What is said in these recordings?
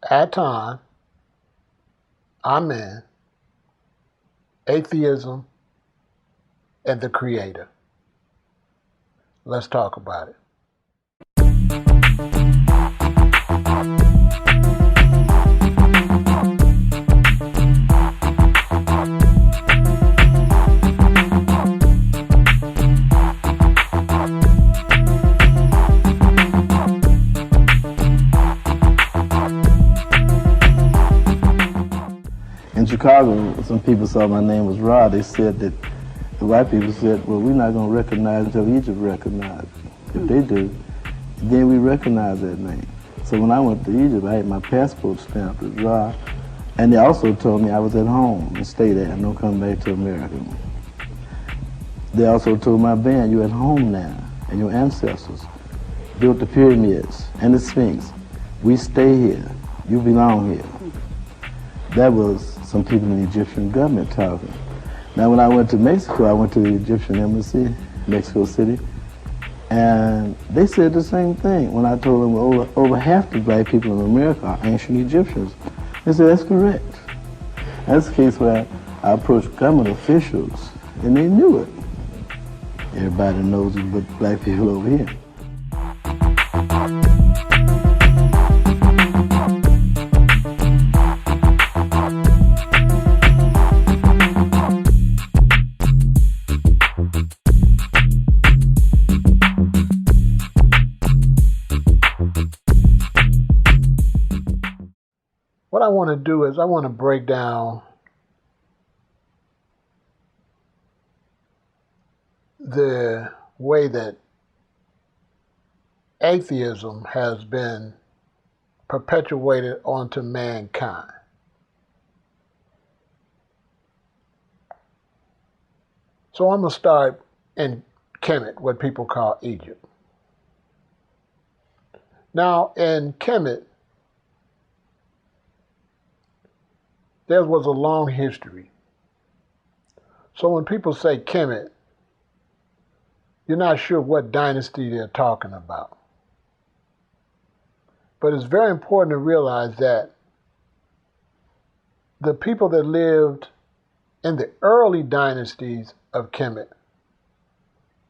Aton, Amen, Atheism, and the Creator. Let's talk about it. In Chicago, some people saw my name was Ra. They said that the white people said, well, we're not going to recognize until Egypt recognizes. If they do, then we recognize that name. So when I went to Egypt, I had my passport stamped as Ra. And they also told me I was at home and stay there and don't come back to America. They also told my band, you're at home now, and your ancestors built the pyramids and the Sphinx. We stay here. You belong here. That was some people in the Egyptian government talking. Now, when I went to Mexico, I went to the Egyptian embassy, Mexico City, and they said the same thing. When I told them over half the black people in America are ancient Egyptians, they said, that's correct. That's the case where I approached government officials, and they knew it. Everybody knows it but black people over here. What I want to do is I want to break down the way that atheism has been perpetuated onto mankind. So I'm going to start in Kemet, what people call Egypt. Now, in Kemet, there was a long history. So when people say Kemet, you're not sure what dynasty they're talking about. But it's very important to realize that the people that lived in the early dynasties of Kemet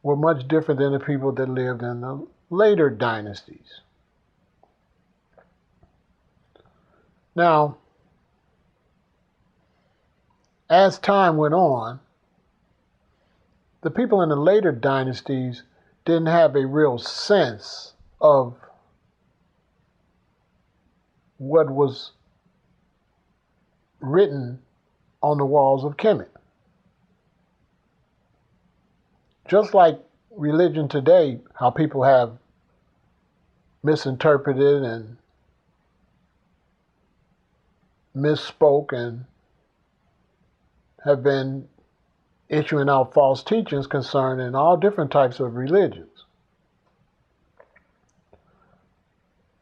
were much different than the people that lived in the later dynasties. Now, as time went on, the people in the later dynasties didn't have a real sense of what was written on the walls of Kemet. Just like religion today, how people have misinterpreted and misspoke and have been issuing out false teachings concerning all different types of religions.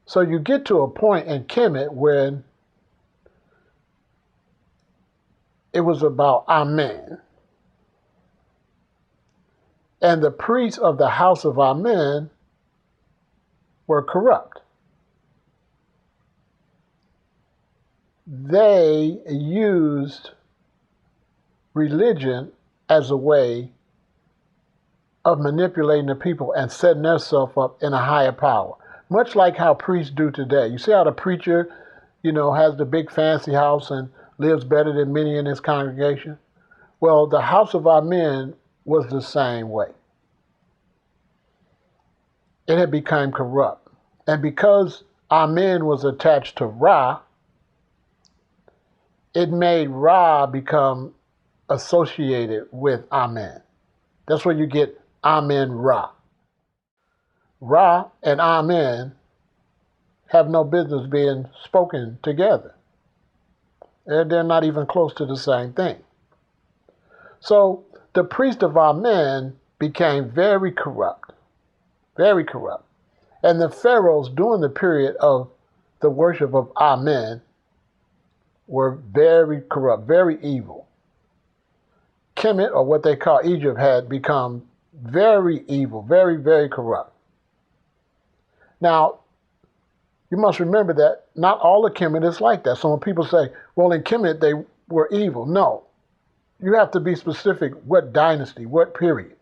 So you get to a point in Kemet when it was about Amen. And the priests of the house of Amen were corrupt. They used religion as a way of manipulating the people and setting themselves up in a higher power. Much like how priests do today. You see how the preacher, has the big fancy house and lives better than many in his congregation? Well, the house of Amen was the same way. It had become corrupt. And because Amen was attached to Ra, it made Ra become associated with Amen. That's where you get Amen Ra. Ra and Amen have no business being spoken together. They're not even close to the same thing. So the priest of Amen became very corrupt. Very corrupt. And the pharaohs during the period of the worship of Amen were very corrupt, very evil. Kemet, or what they call Egypt, had become very evil, very, very corrupt. Now, You must remember that not all of Kemet is like that. So when people say, well, in Kemet they were evil, no. You have to be specific what dynasty, what period.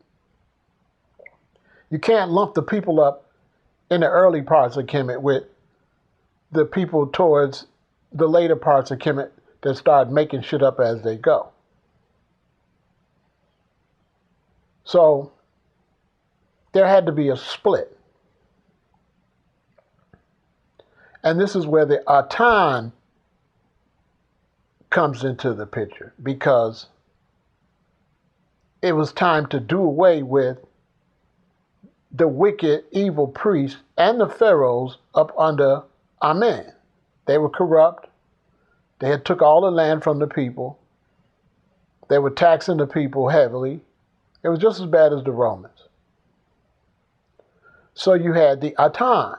You can't lump the people up in the early parts of Kemet with the people towards the later parts of Kemet that start making shit up as they go. So there had to be a split. And this is where the Aton comes into the picture, because it was time to do away with the wicked, evil priests and the pharaohs up under Amen. They were corrupt. They had took all the land from the people. They were taxing the people heavily. It was just as bad as the Romans. So you had the Aton.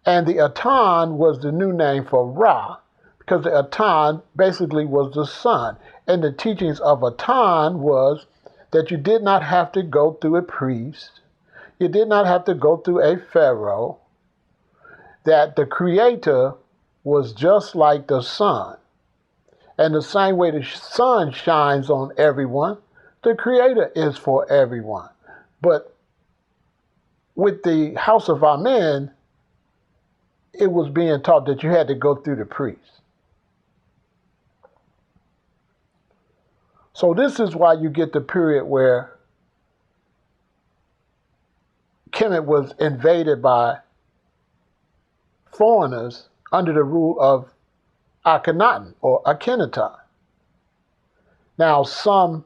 And the Aton was the new name for Ra, because the Aton basically was the sun. And the teachings of Aton was that you did not have to go through a priest. You did not have to go through a pharaoh. That the Creator was just like the sun. And the same way the sun shines on everyone, the Creator is for everyone. But with the house of Amen, it was being taught that you had to go through the priest. So this is why you get the period where Kemet was invaded by foreigners under the rule of Akhenaten or Akhenaton. Now, some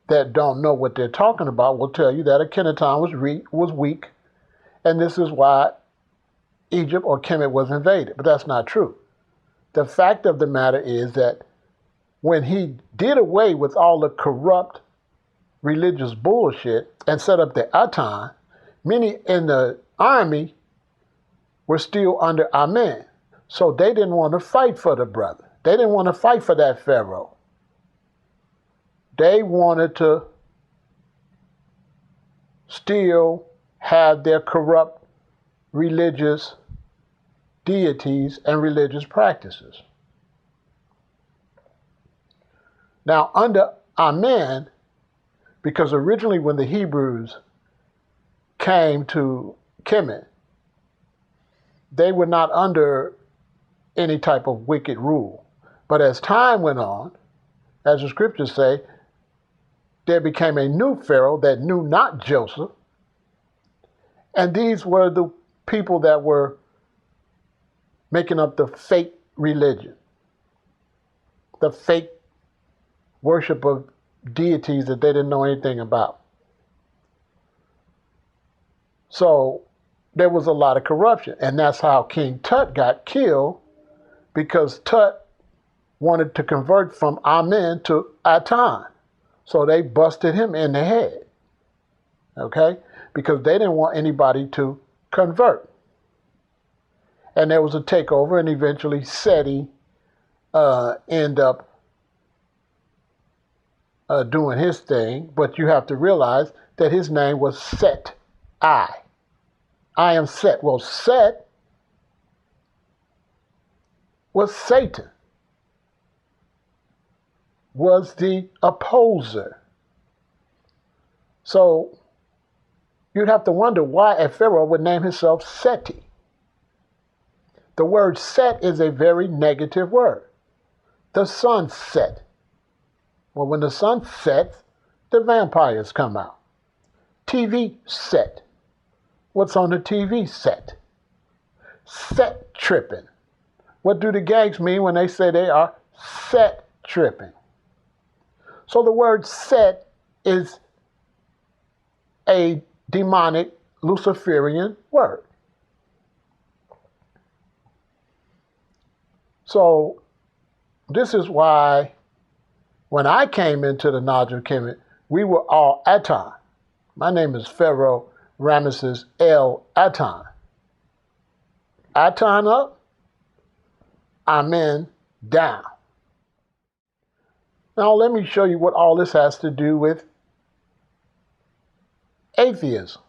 that don't know what they're talking about will tell you that Akhenaton was weak, and this is why Egypt or Kemet was invaded. But that's not true. The fact of the matter is that when he did away with all the corrupt religious bullshit and set up the Aton, many in the army were still under Amen. So they didn't want to fight for the brother. They didn't want to fight for that pharaoh. They wanted to still have their corrupt religious deities and religious practices. Now, under Amen, because originally when the Hebrews came to Kemet, they were not under any type of wicked rule. But as time went on, as the scriptures say, there became a new pharaoh that knew not Joseph. And these were the people that were making up the fake religion, the fake worship of deities that they didn't know anything about. So there was a lot of corruption, and that's how King Tut got killed, because Tut wanted to convert from Amen to Aton. So they busted him in the head, okay? Because they didn't want anybody to convert. And there was a takeover, and eventually Seti ended up doing his thing. But you have to realize that his name was Set. I am Set. Well, Set was Satan, was the opposer. So you'd have to wonder why a pharaoh would name himself Seti. The word Set is a very negative word. The sun set. Well, when the sun sets, the vampires come out. TV set. What's on the TV set? Set tripping. What do the gangs mean when they say they are set tripping? So the word set is a demonic Luciferian word. So this is why when I came into the Naj of Kemet, we were all Aton. My name is Pharaoh Ramesses El Aton. Aton up, Amen down. Now let me show you what all this has to do with atheism.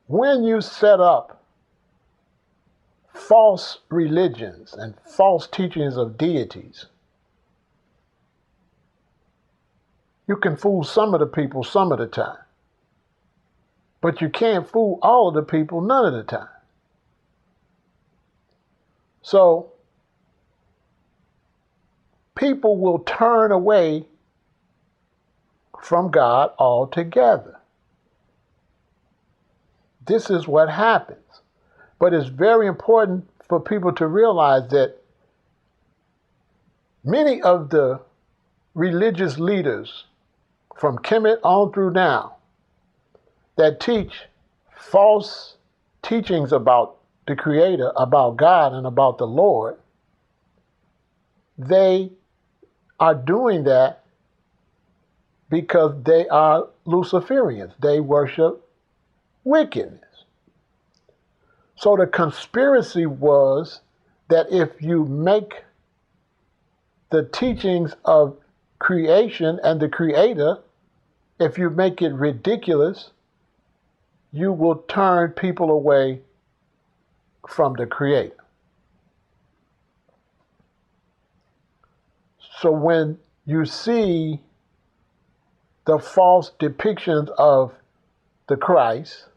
When you set up false religions and false teachings of deities, you can fool some of the people some of the time, but you can't fool all of the people none of the time. So people will turn away from God altogether. This is what happens. But it's very important for people to realize that many of the religious leaders from Kemet on through now that teach false teachings about the Creator, about God, and about the Lord, they are doing that because they are Luciferians. They worship wickedness. So the conspiracy was that if you make the teachings of creation and the Creator, if you make it ridiculous, you will turn people away from the Creator. So when you see the false depictions of the Christ,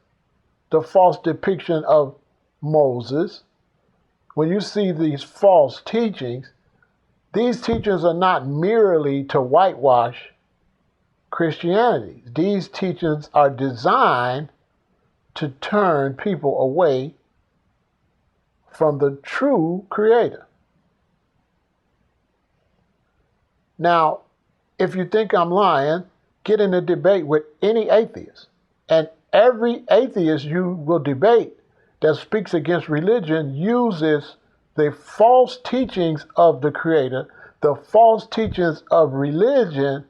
the false depiction of Moses, when you see these false teachings, these teachings are not merely to whitewash Christianity. These teachings are designed to turn people away from the true Creator. Now, if you think I'm lying, get in a debate with any atheist. And every atheist you will debate that speaks against religion uses the false teachings of the Creator, the false teachings of religion,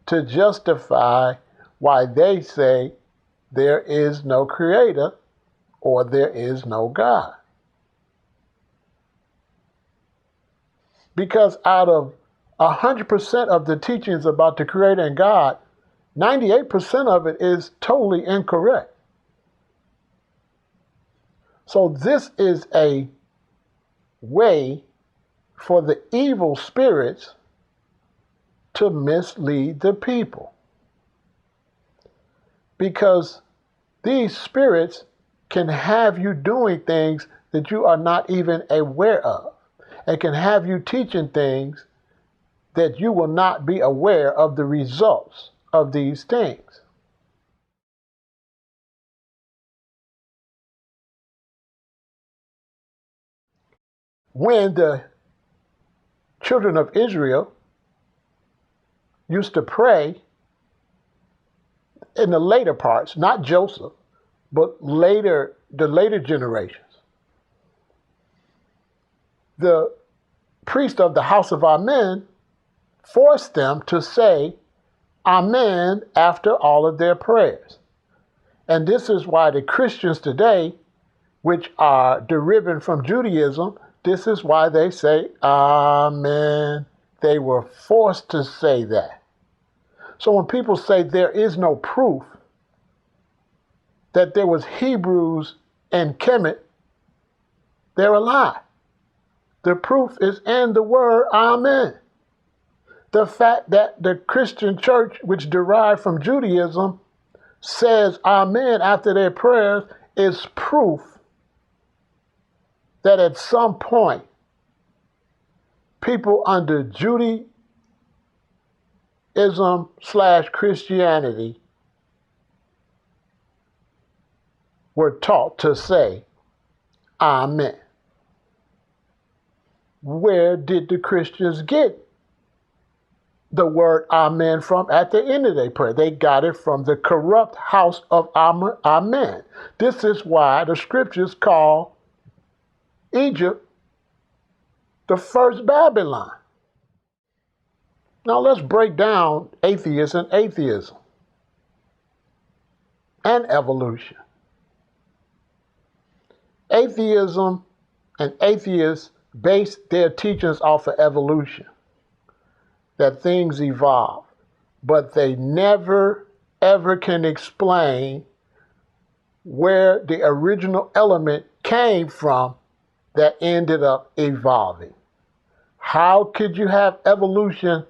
to justify why they say there is no Creator or there is no God. Because out of 100% of the teachings about the Creator and God, 98% of it is totally incorrect. So this is a way for the evil spirits to mislead the people. Because these spirits can have you doing things that you are not even aware of, and can have you teaching things that you will not be aware of the results of these things. When the children of Israel used to pray in the later parts, not Joseph, but later, the later generations, the priest of the house of Amen forced them to say Amen after all of their prayers. And this is why the Christians today, which are deriving from Judaism, this is why they say Amen. They were forced to say that. So when people say there is no proof that there was Hebrews in Kemet, they're a lie. The proof is in the word Amen. The fact that the Christian church, which derived from Judaism, says Amen after their prayers is proof that at some point people under Judaism/Christianity were taught to say Amen. Where did the Christians get the word Amen from at the end of their prayer? They got it from the corrupt house of Amen. This is why the scriptures call Egypt the first Babylon. Now let's break down atheism and atheism and evolution. Atheism and atheists base their teachings off of evolution, that things evolve, but they never ever can explain where the original element came from that ended up evolving. How could you have evolution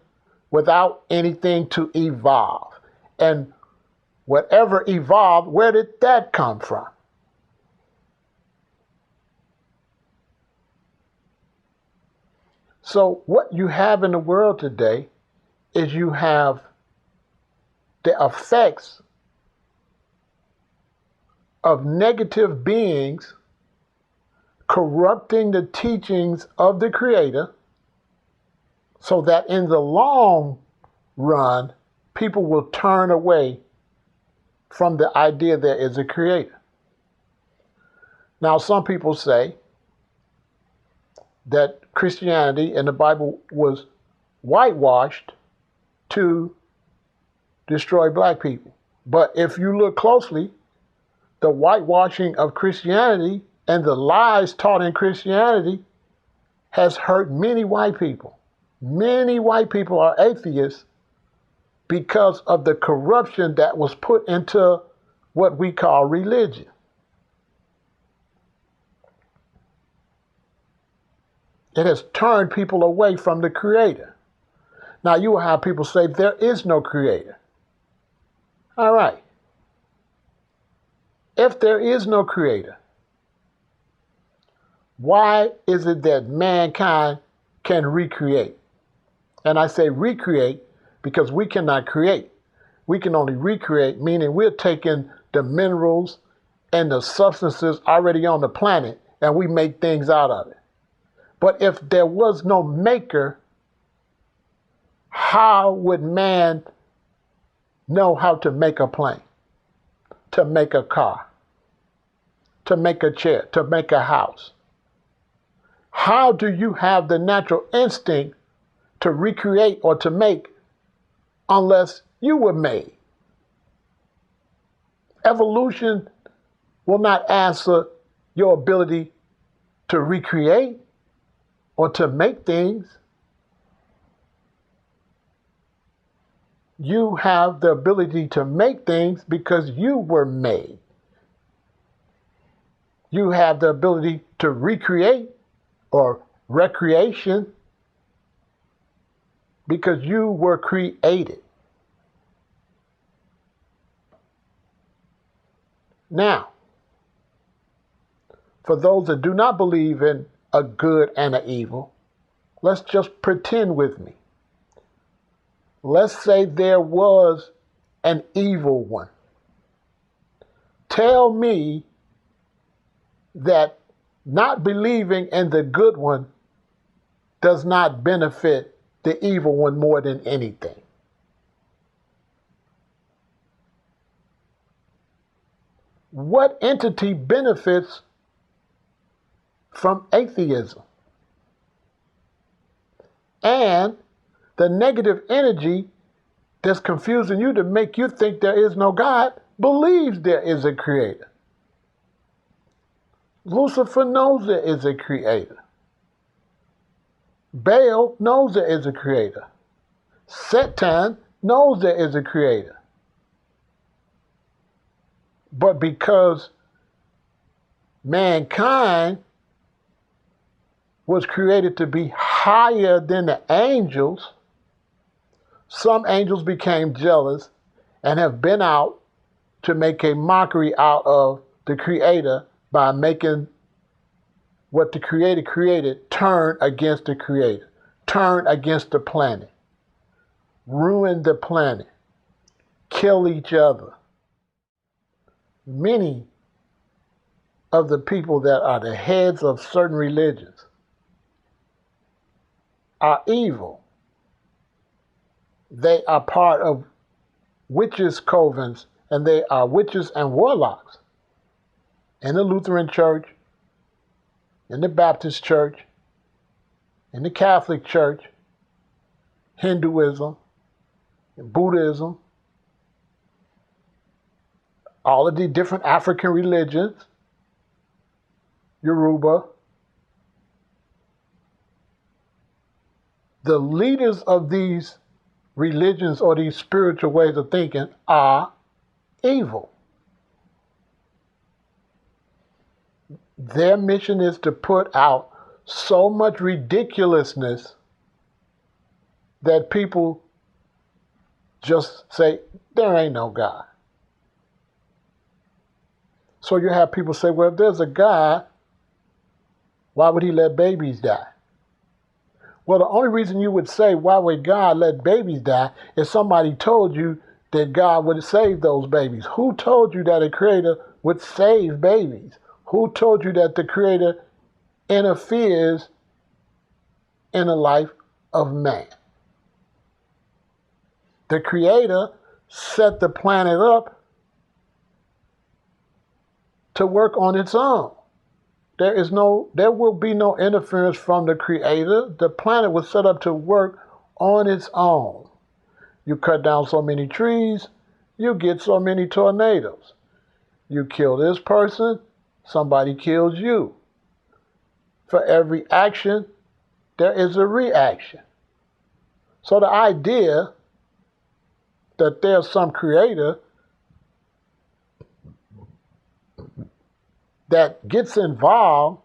without anything to evolve? And whatever evolved, where did that come from? So what you have in the world today is you have the effects of negative beings corrupting the teachings of the Creator, so that in the long run, people will turn away from the idea there is a Creator. Now, some people say that Christianity and the Bible was whitewashed to destroy black people. But if you look closely, the whitewashing of Christianity and the lies taught in Christianity has hurt many white people. Many white people are atheists because of the corruption that was put into what we call religion. It has turned people away from the Creator. Now, you will have people say there is no Creator. All right. If there is no Creator, why is it that mankind can recreate? And I say recreate because we cannot create. We can only recreate, meaning we're taking the minerals and the substances already on the planet and we make things out of it. But if there was no maker, how would man know how to make a plane, to make a car, to make a chair, to make a house? How do you have the natural instinct to recreate or to make unless you were made? Evolution will not answer your ability to recreate or to make things. You have the ability to make things because you were made. You have the ability to recreate or recreation because you were created. Now, for those that do not believe in a good and an evil, let's just pretend with me. Let's say there was an evil one. Tell me that not believing in the good one does not benefit the evil one more than anything. What entity benefits from atheism? And the negative energy that's confusing you to make you think there is no God believes there is a Creator. Lucifer knows there is a Creator. Baal knows there is a Creator. Satan knows there is a Creator. But because mankind was created to be higher than the angels, some angels became jealous and have been out to make a mockery out of the Creator by making what the Creator created turn against the Creator, turn against the planet, ruin the planet, kill each other. Many of the people that are the heads of certain religions are evil. They are part of witches' covens, and they are witches and warlocks in the Lutheran Church, in the Baptist Church, in the Catholic Church, Hinduism, Buddhism, all of the different African religions, Yoruba. The leaders of these religions or these spiritual ways of thinking are evil. Their mission is to put out so much ridiculousness that people just say, there ain't no God. So you have people say, well, if there's a God, why would he let babies die? Well, the only reason you would say, why would God let babies die, is somebody told you that God would save those babies. Who told you that a creator would save babies? Who told you that the creator interferes in the life of man? The creator set the planet up to work on its own. There will be no interference from the creator. The planet was set up to work on its own. You cut down so many trees, you get so many tornadoes. You kill this person, somebody kills you. For every action, there is a reaction. So the idea that there's some creator that gets involved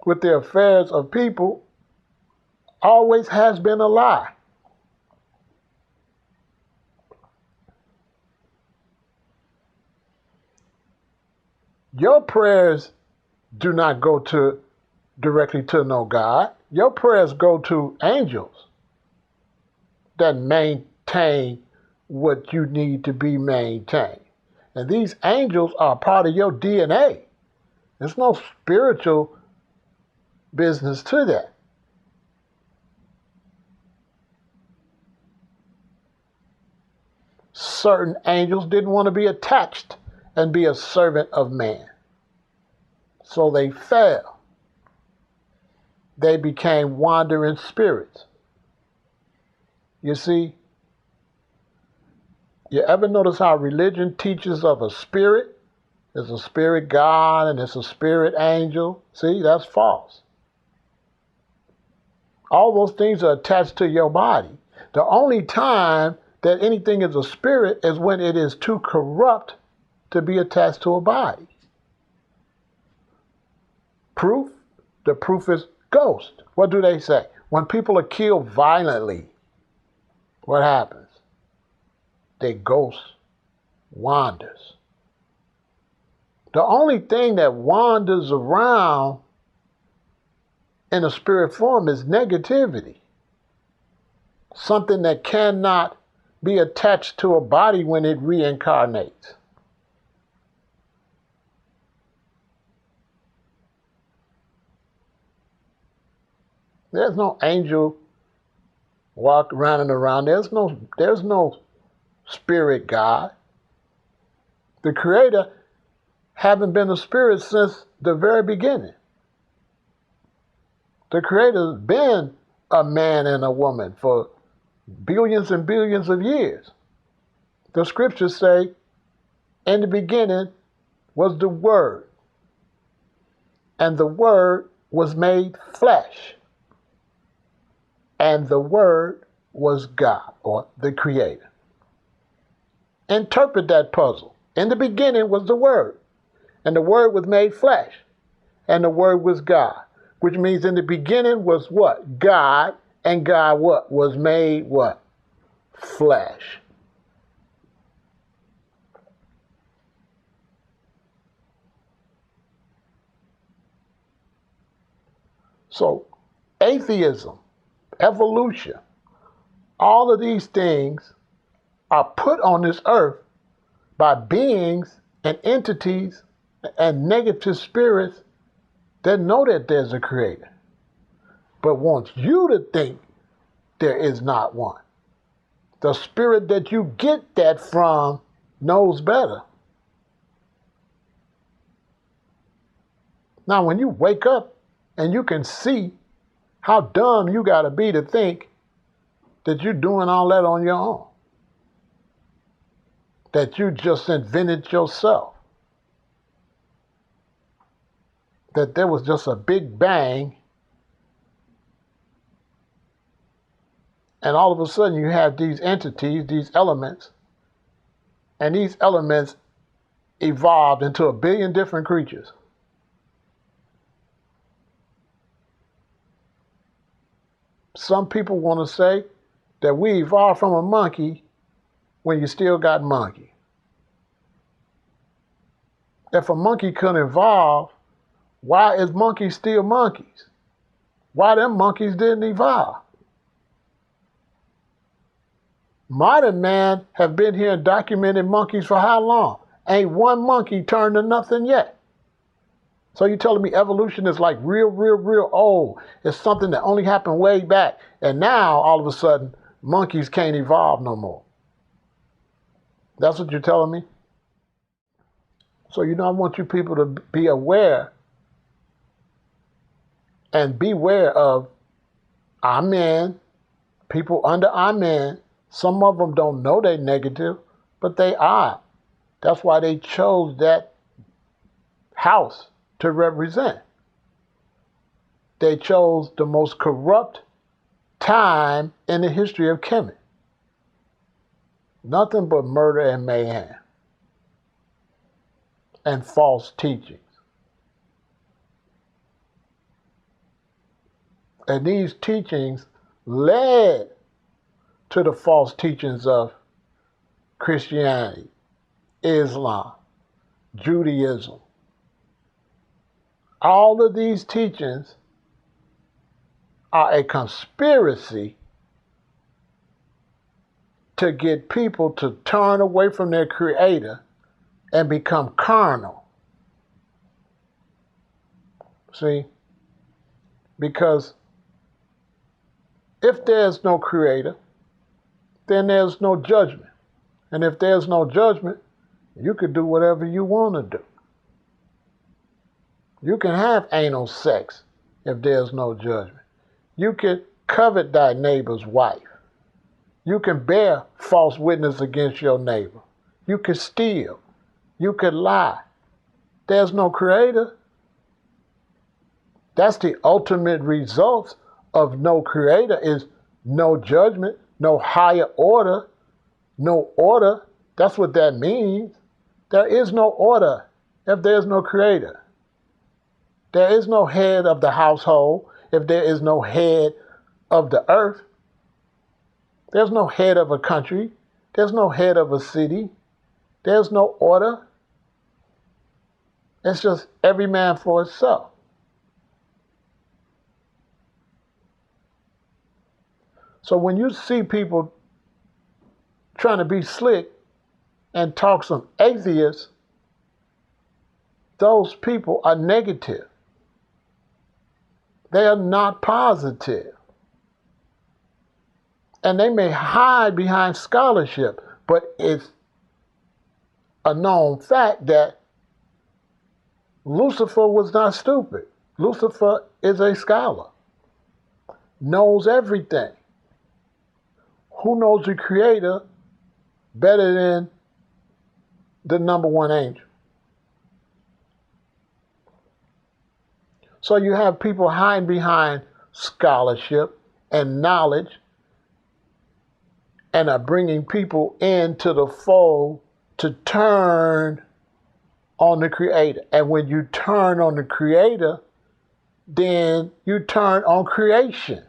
with the affairs of people always has been a lie. Your prayers do not go directly to no God. Your prayers go to angels that maintain what you need to be maintained. And these angels are part of your DNA. There's no spiritual business to that. Certain angels didn't want to be attached and be a servant of man. So they fell. They became wandering spirits. You see, you ever notice how religion teaches of a spirit? There's a spirit God and there's a spirit angel. See, that's false. All those things are attached to your body. The only time that anything is a spirit is when it is too corrupt to be attached to a body. Proof? The proof is ghost. What do they say? When people are killed violently, what happens? Their ghost wanders. The only thing that wanders around in a spirit form is negativity. Something that cannot be attached to a body when it reincarnates. There's no angel walk around and around. There's no spirit God. The creator haven't been a spirit since the very beginning. The creator's been a man and a woman for billions and billions of years. The scriptures say, in the beginning was the Word, and the Word was made flesh, and the Word was God, or the Creator. Interpret that puzzle. In the beginning was the Word, and the Word was made flesh, and the Word was God, which means in the beginning was what? God, and God what? Was made what? Flesh. So, atheism, evolution, all of these things are put on this earth by beings and entities and negative spirits that know that there's a creator, but wants you to think there is not one. The spirit that you get that from knows better. Now, when you wake up and you can see how dumb you got to be to think that you're doing all that on your own, that you just invented yourself, that there was just a big bang, and all of a sudden you have these entities, these elements, and these elements evolved into 1 billion different creatures. Some people want to say that we evolved from a monkey when you still got monkey. If a monkey couldn't evolve, why is monkeys still monkeys? Why them monkeys didn't evolve? Modern man have been here and documented monkeys for how long? Ain't one monkey turned to nothing yet. So you telling me evolution is like real old. It's something that only happened way back. And now, all of a sudden, monkeys can't evolve no more. That's what you're telling me? So, I want you people to be aware and beware of Amen, people under Amen. Some of them don't know they're negative, but they are. That's why they chose that house to represent. They chose the most corrupt time in the history of Kemet. Nothing but murder and mayhem and false teachings. And these teachings led to the false teachings of Christianity, Islam, Judaism. All of these teachings are a conspiracy to get people to turn away from their Creator and become carnal. See? Because if there's no Creator, then there's no judgment. And if there's no judgment, you could do whatever you want to do. You can have anal sex if there's no judgment. You can covet thy neighbor's wife. You can bear false witness against your neighbor. You can steal. You could lie. There's no Creator. That's the ultimate result of no Creator, is no judgment, no higher order, no order. That's what that means. There is no order if there's no Creator. There is no head of the household if there is no head of the earth. There's no head of a country. There's no head of a city. There's no order. It's just every man for itself. So when you see people trying to be slick and talk some atheists, those people are negative. They are not positive. And they may hide behind scholarship, but it's a known fact that Lucifer was not stupid. Lucifer is a scholar, knows everything. Who knows the Creator better than the number one angel? So you have people hiding behind scholarship and knowledge and are bringing people into the fold to turn on the Creator. And when you turn on the Creator, then you turn on creation.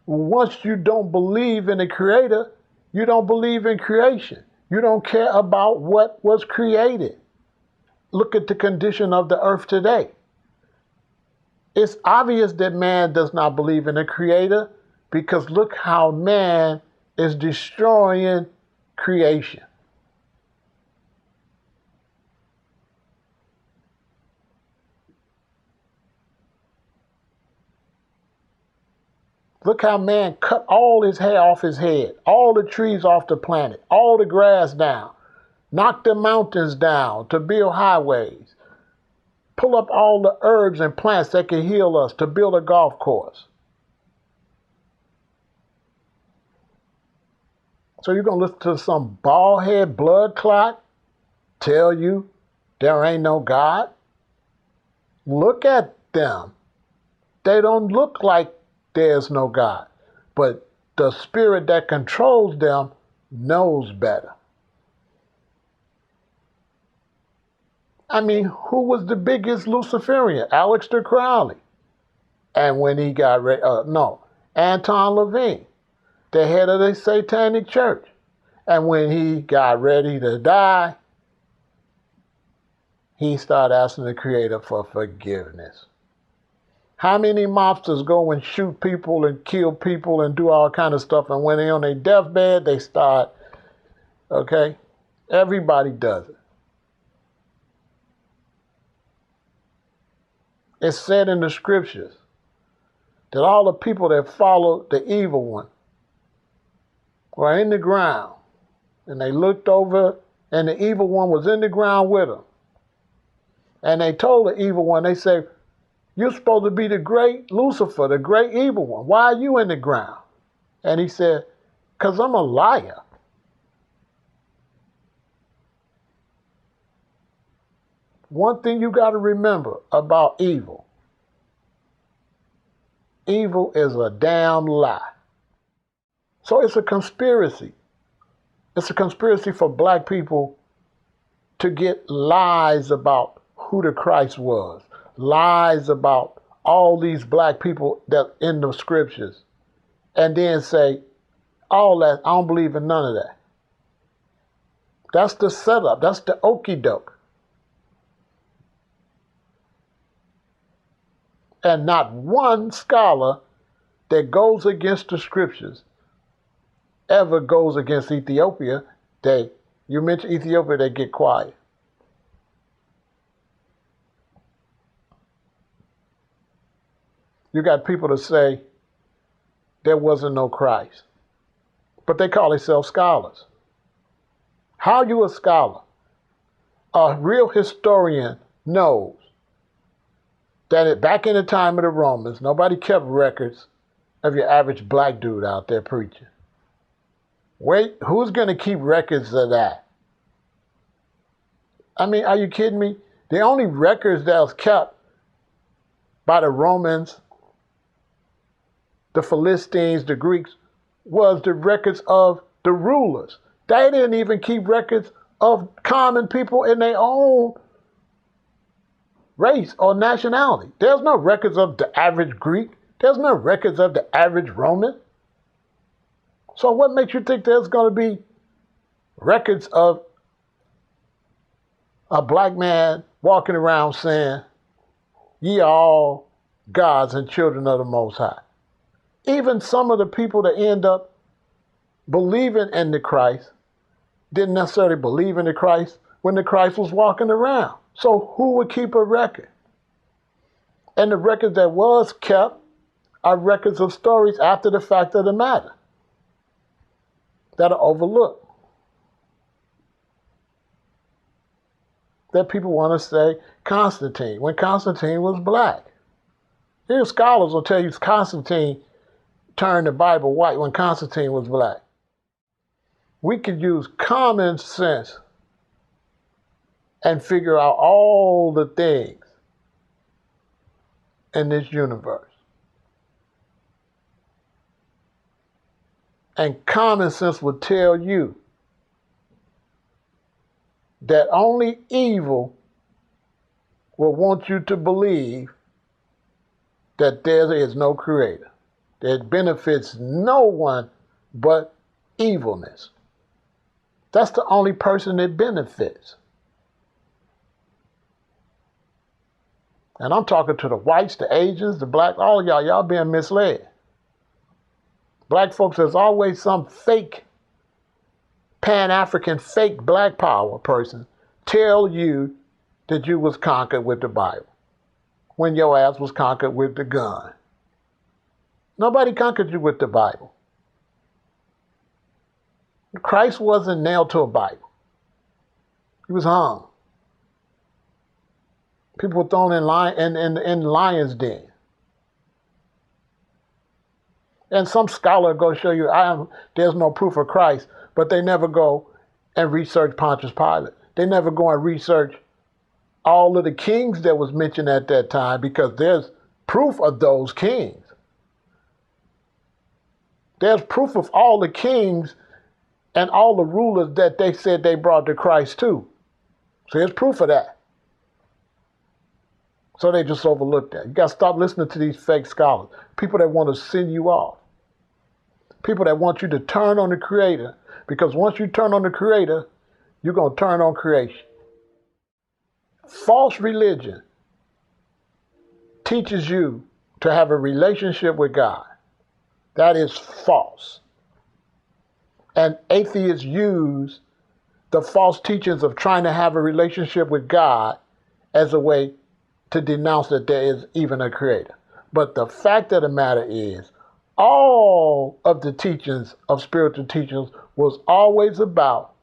Once you don't believe in the Creator, you don't believe in creation. You don't care about what was created. Look at the condition of the earth today. It's obvious that man does not believe in the Creator, because look how man is destroying creation. Look how man cut all his hair off his head, all the trees off the planet, all the grass down, knock the mountains down to build highways, pull up all the herbs and plants that can heal us to build a golf course. So you're going to listen to some bald-head blood clot tell you there ain't no God? Look at them. They don't look like there's no God. But the spirit that controls them knows better. I mean, who was the biggest Luciferian? Aleister Crowley. And when he got ready, Anton Levine, the head of the Satanic Church. And when he got ready to die, he started asking the Creator for forgiveness. How many mobsters go and shoot people and kill people and do all kind of stuff, and when they're on their deathbed, they start, okay? Everybody does it. It's said in the scriptures that all the people that followed the evil one were in the ground, and they looked over, and the evil one was in the ground with them. And they told the evil one, they said, "You're supposed to be the great Lucifer, the great evil one. Why are you in the ground?" And he said, "Because I'm a liar." One thing you got to remember about evil. Evil is a damn lie. So it's a conspiracy. It's a conspiracy for black people to get lies about who the Christ was, lies about all these black people that in the scriptures, and then say, all that, I don't believe in none of that. That's the setup. That's the okie doke. And not one scholar that goes against the scriptures ever goes against Ethiopia. You mention Ethiopia, they get quiet. You got people that say there wasn't no Christ, but they call themselves scholars. How are you a scholar? A real historian knows that back in the time of the Romans, nobody kept records of your average black dude out there preaching. Wait, who's going to keep records of that? I mean, are you kidding me? The only records that was kept by the Romans, the Philistines, the Greeks, was the records of the rulers. They didn't even keep records of common people in their own race or nationality. There's no records of the average Greek. There's no records of the average Roman. So what makes you think there's going to be records of a black man walking around saying, "Ye are all gods and children of the Most High"? Even some of the people that end up believing in the Christ didn't necessarily believe in the Christ when the Christ was walking around. So who would keep a record? And the record that was kept are records of stories after the fact of the matter that are overlooked. That people want to say Constantine, when Constantine was black. Here scholars will tell you Constantine turned the Bible white when Constantine was black. We could use common sense and figure out all the things in this universe. And common sense would tell you that only evil will want you to believe that there is no creator, that benefits no one but evilness. That's the only person that benefits. And I'm talking to the whites, the Asians, the black, all of y'all being misled. Black folks, there's always some fake Pan-African fake black power person tell you that you was conquered with the Bible when your ass was conquered with the gun. Nobody conquered you with the Bible. Christ wasn't nailed to a Bible. He was hung. People were thrown in lion's den. And some scholar go show you there's no proof of Christ, but they never go and research Pontius Pilate. They never go and research all of the kings that was mentioned at that time, because there's proof of those kings. There's proof of all the kings and all the rulers that they said they brought to Christ too. So there's proof of that. So they just overlook that. You got to stop listening to these fake scholars, people that want to send you off, people that want you to turn on the Creator, because once you turn on the Creator, you're going to turn on creation. False religion teaches you to have a relationship with God. That is false. And atheists use the false teachings of trying to have a relationship with God as a way to denounce that there is even a creator. But the fact of the matter is, all of the teachings of spiritual teachings was always about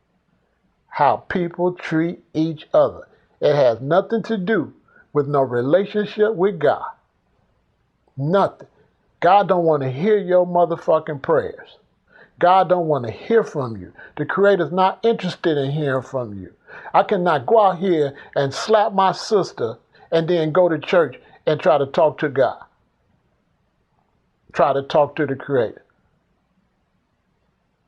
how people treat each other. It has nothing to do with no relationship with God. Nothing. God don't want to hear your motherfucking prayers. God don't want to hear from you. The Creator's not interested in hearing from you. I cannot go out here and slap my sister and then go to church and try to talk to God. Try to talk to the Creator.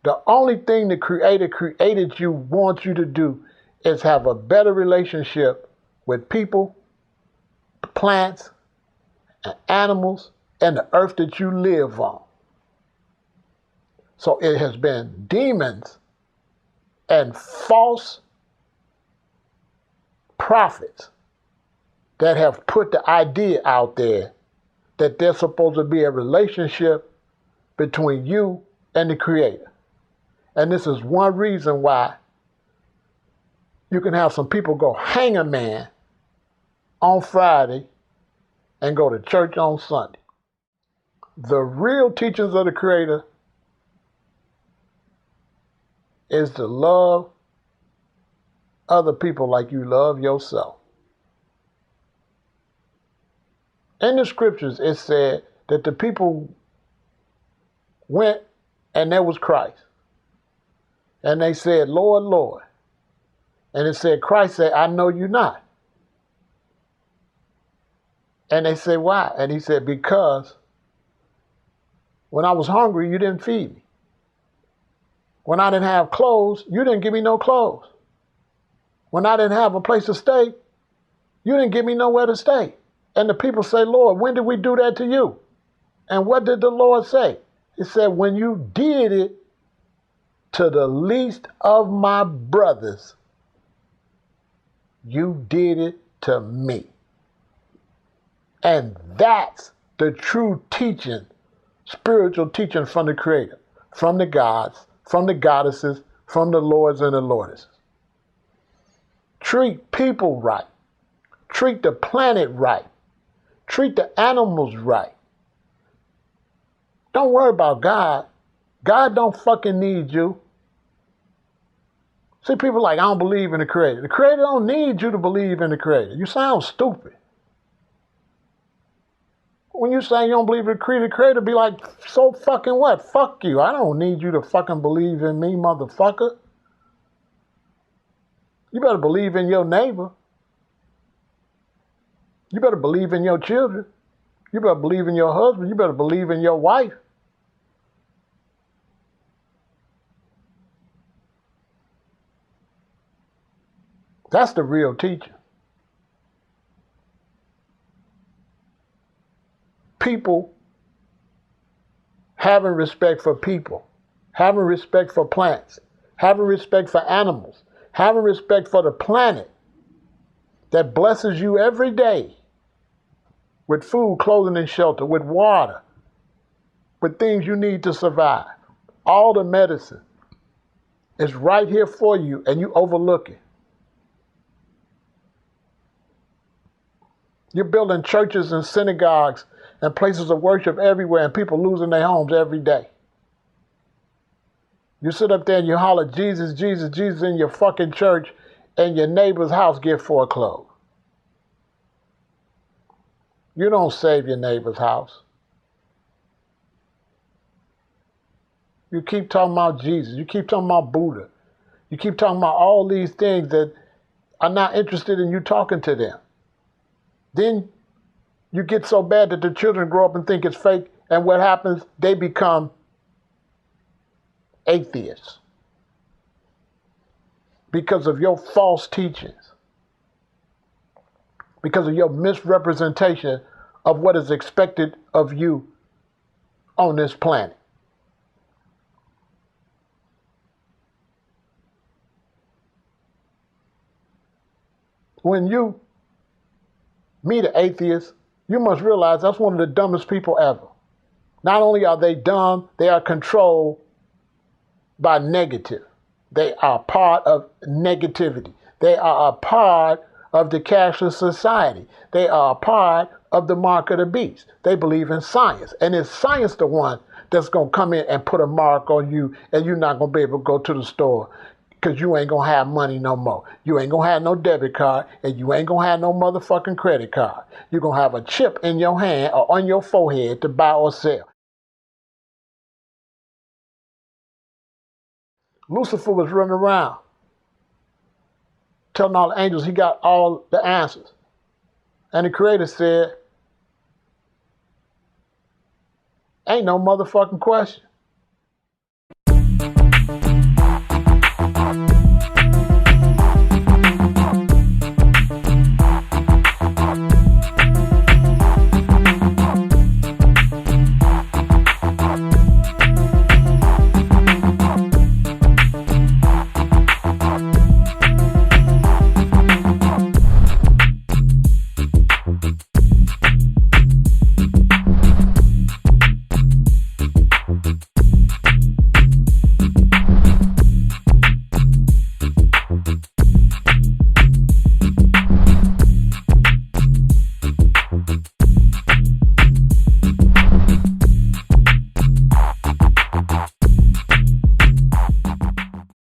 The only thing the Creator created you, wants you to do, is have a better relationship with people, plants, and animals, and the earth that you live on. So it has been demons and false prophets that have put the idea out there that there's supposed to be a relationship between you and the Creator. And this is one reason why you can have some people go hang a man on Friday and go to church on Sunday. The real teachings of the Creator is to love other people like you love yourself. In the scriptures, it said that the people went and there was Christ. And they said, Lord, Lord. And it said, Christ said, I know you not. And they said, why? And he said, because when I was hungry, you didn't feed me. When I didn't have clothes, you didn't give me no clothes. When I didn't have a place to stay, you didn't give me nowhere to stay. And the people say, Lord, when did we do that to you? And what did the Lord say? He said, when you did it to the least of my brothers, you did it to me. And that's the true teaching, spiritual teaching from the Creator, from the gods, from the goddesses, from the lords and the lordesses. Treat people right. Treat the planet right. Treat the animals right. Don't worry about God. God don't fucking need you. See, people like, I don't believe in the Creator. The Creator don't need you to believe in the Creator. You sound stupid. When you say you don't believe in the Creator, be like, so fucking what? Fuck you. I don't need you to fucking believe in me, motherfucker. You better believe in your neighbor. You better believe in your children. You better believe in your husband. You better believe in your wife. That's the real teaching. People having respect for people, having respect for plants, having respect for animals, having respect for the planet that blesses you every day with food, clothing, and shelter, with water, with things you need to survive. All the medicine is right here for you, and you overlook it. You're building churches and synagogues and places of worship everywhere, and people losing their homes every day. You sit up there and you holler, Jesus, Jesus, Jesus in your fucking church, and your neighbor's house get foreclosed. You don't save your neighbor's house. You keep talking about Jesus. You keep talking about Buddha. You keep talking about all these things that are not interested in you talking to them. Then you get so bad that the children grow up and think it's fake, and what happens? They become atheists because of your false teachings. because of your misrepresentation of what is expected of you on this planet. When you meet an atheist, you must realize that's one of the dumbest people ever. Not only are they dumb, they are controlled by negative. They are part of negativity. They are a part of the cashless society. They are a part of the mark of the beast. They believe in science. And it's science the one that's going to come in and put a mark on you, and you're not going to be able to go to the store because you ain't going to have money no more. You ain't going to have no debit card, and you ain't going to have no motherfucking credit card. You're going to have a chip in your hand or on your forehead to buy or sell. Lucifer was running around telling all the angels he got all the answers. And the Creator said, ain't no motherfucking question.